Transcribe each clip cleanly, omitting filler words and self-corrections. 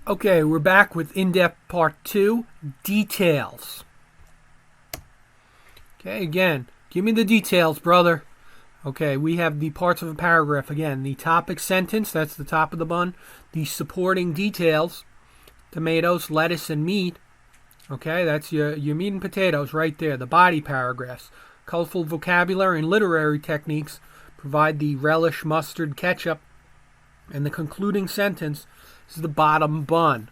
Okay, we're back with in-depth part 2, details. Okay, again, give me the details, brother. Okay, we have the parts of a paragraph. Again, the topic sentence, that's the top of the bun. The supporting details, tomatoes, lettuce, and meat. Okay, that's your meat and potatoes right there. The body paragraphs. Colorful vocabulary and literary techniques provide the relish, mustard, ketchup. And the concluding sentence is the bottom bun.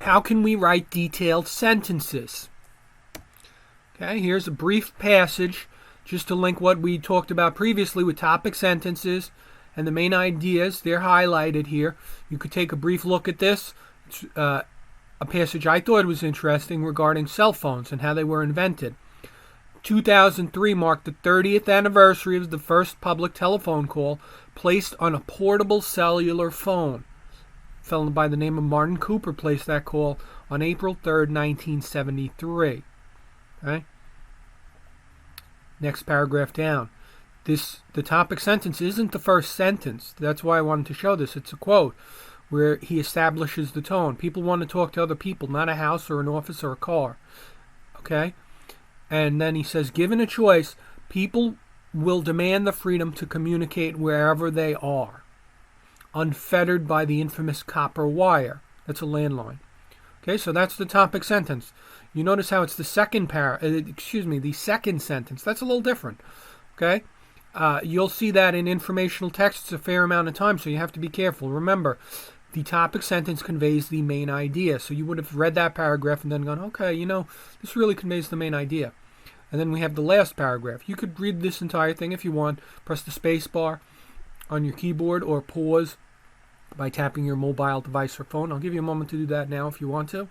How can we write detailed sentences? Okay, here's a brief passage just to link what we talked about previously with topic sentences and the main ideas. They're highlighted here. You could take a brief look at this. It's a passage I thought was interesting regarding cell phones and how they were invented. 2003 marked the 30th anniversary of the first public telephone call placed on a portable cellular phone. A fellow by the name of Martin Cooper placed that call on April 3rd, 1973. Okay? Next paragraph down. The topic sentence isn't the first sentence. That's why I wanted to show this. It's a quote where he establishes the tone. People want to talk to other people, not a house or an office or a car. Okay? And then he says, given a choice, people will demand the freedom to communicate wherever they are, unfettered by the infamous copper wire. That's a landline. Okay, so that's the topic sentence. You notice how it's the second the second sentence. That's a little different. Okay, you'll see that in informational texts a fair amount of time, so you have to be careful. Remember, the topic sentence conveys the main idea. So you would have read that paragraph and then gone, okay, this really conveys the main idea. And then we have the last paragraph. You could read this entire thing if you want. Press the space bar on your keyboard or pause by tapping your mobile device or phone. I'll give you a moment to do that now if you want to.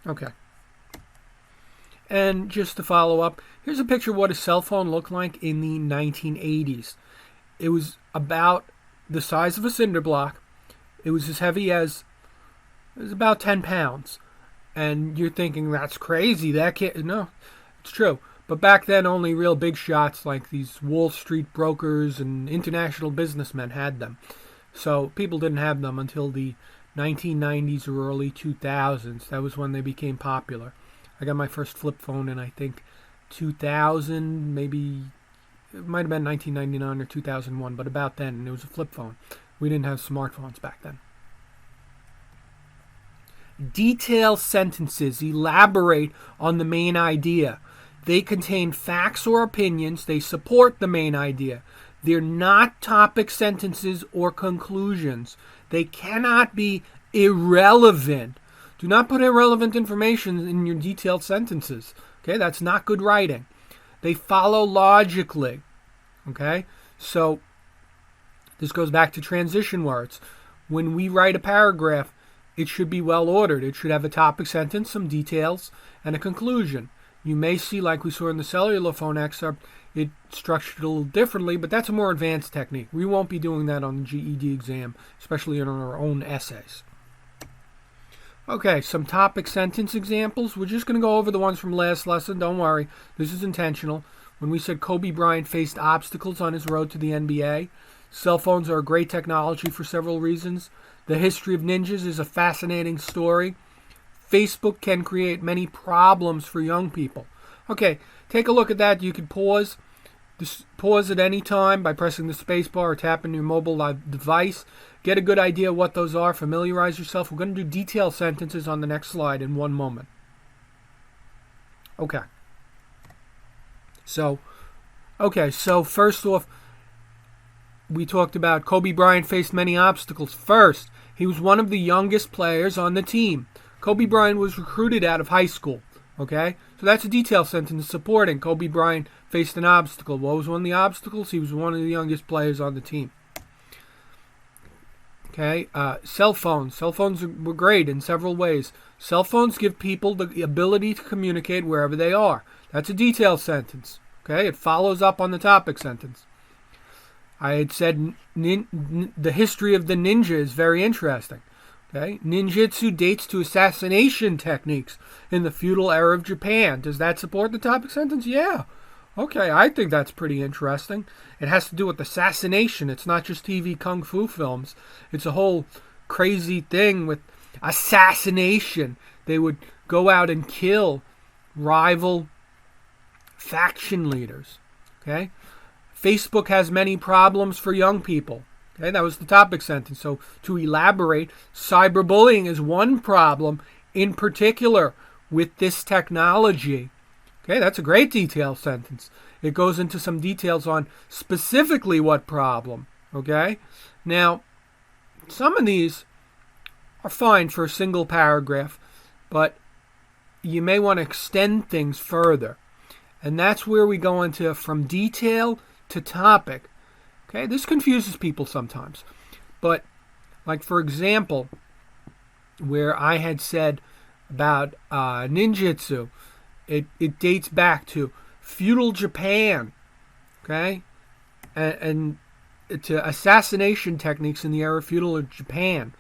Okay. And just to follow up, here's a picture of what a cell phone looked like in the 1980s. It was about the size of a cinder block. It was as heavy as, it was about 10 pounds. And you're thinking, that's crazy. That can't, no, it's true. But back then, only real big shots like these Wall Street brokers and international businessmen had them. So people didn't have them until the 1990s or early 2000s. That was when they became popular. I got my first flip phone in, I think, 2000, maybe, it might have been 1999 or 2001, but about then, and it was a flip phone. We didn't have smartphones back then. Detailed sentences elaborate on the main idea. They contain facts or opinions. They support the main idea. They're not topic sentences or conclusions. They cannot be irrelevant. Do not put irrelevant information in your detailed sentences. Okay, that's not good writing. They follow logically. Okay, so this goes back to transition words. When we write a paragraph, it should be well ordered. It should have a topic sentence, some details, and a conclusion. You may see, like we saw in the cellular phone excerpt, it's structured a little differently, but that's a more advanced technique. We won't be doing that on the GED exam, especially in our own essays. Okay, some topic sentence examples. We're just going to go over the ones from last lesson. Don't worry, this is intentional. When we said Kobe Bryant faced obstacles on his road to the NBA, cell phones are a great technology for several reasons. The history of ninjas is a fascinating story. Facebook can create many problems for young people. Okay, take a look at that. You can pause. Pause at any time by pressing the space bar or tapping your mobile device. Get a good idea of what those are. Familiarize yourself. We're going to do detailed sentences on the next slide in one moment. Okay. So first off, we talked about Kobe Bryant faced many obstacles. First, he was one of the youngest players on the team. Kobe Bryant was recruited out of high school. Okay? So that's a detailed sentence supporting Kobe Bryant faced an obstacle. What was one of the obstacles? He was one of the youngest players on the team. Okay? Cell phones. Cell phones were great in several ways. Cell phones give people the ability to communicate wherever they are. That's a detailed sentence. Okay? It follows up on the topic sentence. I had said the history of the ninja is very interesting. Okay? Ninjutsu dates to assassination techniques in the feudal era of Japan. Does that support the topic sentence? Yeah. Okay, I think that's pretty interesting. It has to do with assassination. It's not just TV kung fu films. It's a whole crazy thing with assassination. They would go out and kill rival faction leaders. Okay? Facebook has many problems for young people. Okay, that was the topic sentence. So to elaborate, cyberbullying is one problem in particular with this technology. Okay, that's a great detailed sentence. It goes into some details on specifically what problem. Okay, now some of these are fine for a single paragraph, but you may want to extend things further. And that's where we go into from detail to topic. Okay, this confuses people sometimes. But, like for example, where I had said about ninjutsu, it dates back to feudal Japan, okay, and to assassination techniques in the era of feudal Japan.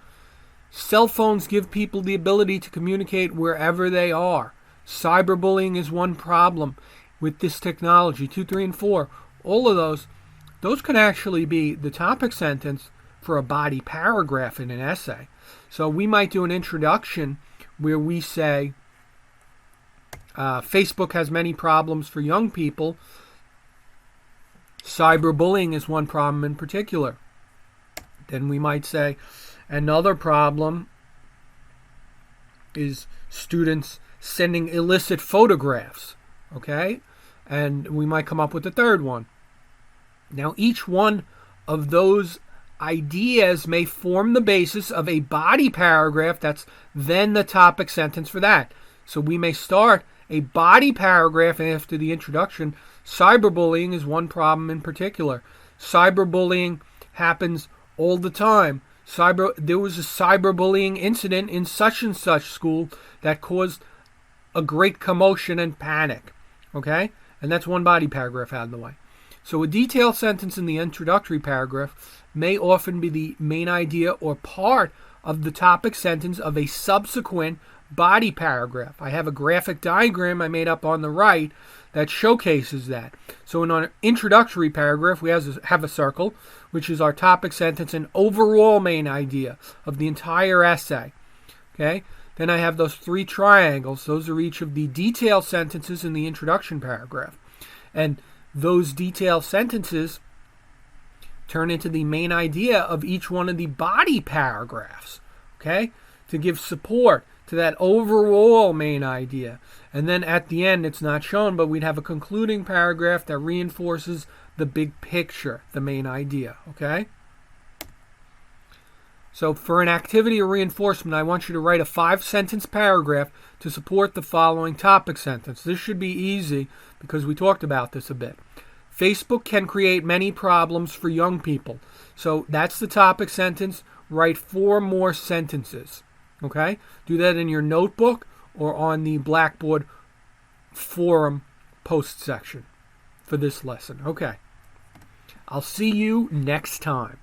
Cell phones give people the ability to communicate wherever they are. Cyberbullying is one problem with this technology. 2, 3, and 4, all of those could actually be the topic sentence for a body paragraph in an essay. So we might do an introduction where we say, Facebook has many problems for young people. Cyberbullying is one problem in particular. Then we might say another problem is students sending illicit photographs. Okay? And we might come up with a third one. Now, each one of those ideas may form the basis of a body paragraph that's then the topic sentence for that. So we may start a body paragraph after the introduction. Cyberbullying is one problem in particular. Cyberbullying happens all the time. There was a cyberbullying incident in such and such school that caused a great commotion and panic. Okay? And that's one body paragraph out of the way. So a detailed sentence in the introductory paragraph may often be the main idea or part of the topic sentence of a subsequent body paragraph. I have a graphic diagram I made up on the right that showcases that. So in our introductory paragraph, we have a circle, which is our topic sentence and overall main idea of the entire essay. Okay? Then I have those 3 triangles. Those are each of the detailed sentences in the introduction paragraph. And those detailed sentences turn into the main idea of each one of the body paragraphs, okay, to give support to that overall main idea. And then at the end, it's not shown, but we'd have a concluding paragraph that reinforces the big picture, the main idea, okay? So for an activity or reinforcement, I want you to write a 5-sentence paragraph to support the following topic sentence. This should be easy because we talked about this a bit. Facebook can create many problems for young people. So that's the topic sentence. Write 4 more sentences. Okay? Do that in your notebook or on the Blackboard forum post section for this lesson. Okay. I'll see you next time.